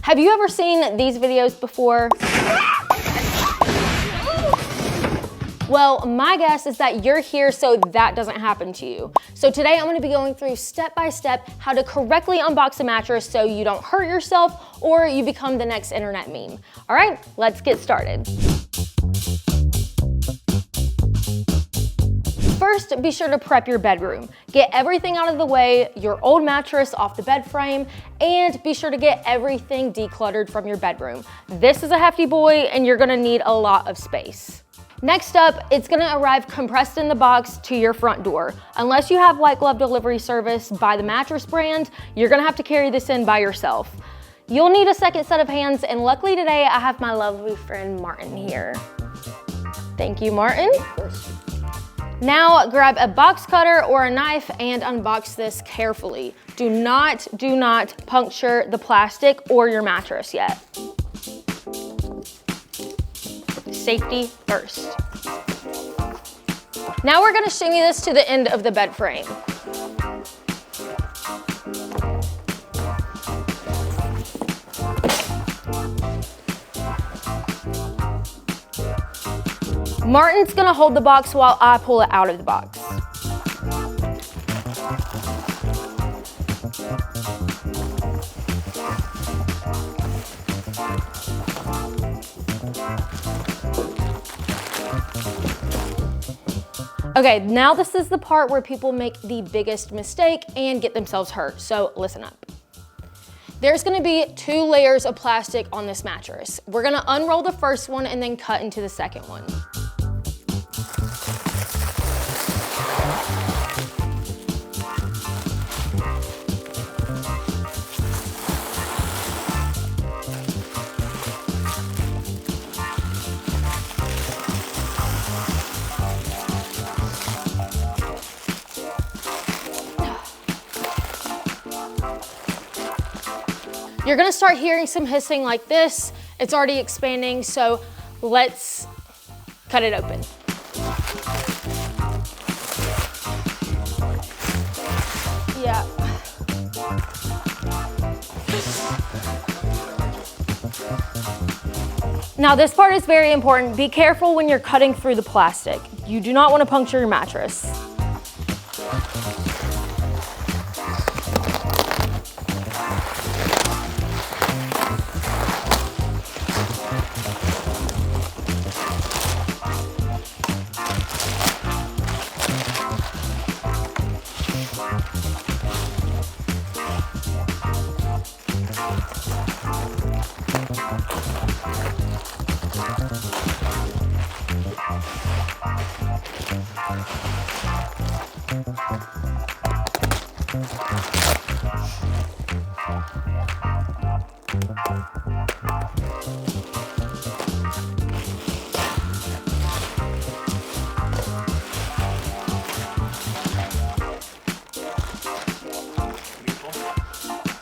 Have you ever seen these videos before? Well, my guess is that you're here so that doesn't happen to you. So today I'm gonna be going through step by step how to correctly unbox a mattress so you don't hurt yourself or you become the next internet meme. All right, let's get started. First, be sure to prep your bedroom. Get everything out of the way, your old mattress off the bed frame, and be sure to get everything decluttered from your bedroom. This is a hefty boy and you're gonna need a lot of space. Next up, it's gonna arrive compressed in the box to your front door. Unless you have white glove delivery service by the mattress brand, you're gonna have to carry this in by yourself. You'll need a second set of hands, and luckily today I have my lovely friend Martin here. Thank you, Martin. Of course. Now grab a box cutter or a knife and unbox this carefully. Do not puncture the plastic or your mattress yet. Safety first. Now we're gonna shimmy this to the end of the bed frame. Martin's gonna hold the box while I pull it out of the box. Okay, now this is the part where people make the biggest mistake and get themselves hurt, so listen up. There's gonna be 2 layers of plastic on this mattress. We're gonna unroll the first one and then cut into the second one. You're gonna start hearing some hissing like this. It's already expanding, so let's cut it open. Yeah. Now this part is very important. Be careful when you're cutting through the plastic. You do not want to puncture your mattress.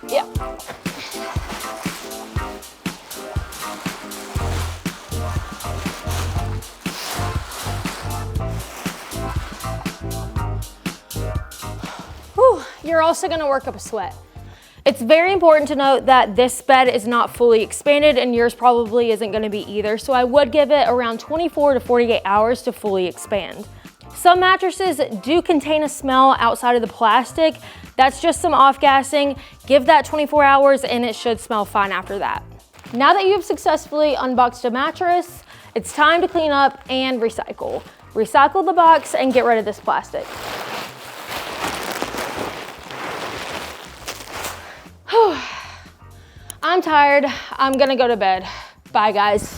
Yeah. Whew, you're also gonna work up a sweat. It's very important to note that this bed is not fully expanded and yours probably isn't gonna be either, so I would give it around 24 to 48 hours to fully expand. Some mattresses do contain a smell outside of the plastic. That's just some off-gassing. Give that 24 hours and it should smell fine after that. Now that you've successfully unboxed a mattress, it's time to clean up and recycle. Recycle the box and get rid of this plastic. I'm tired. I'm gonna go to bed. Bye, guys.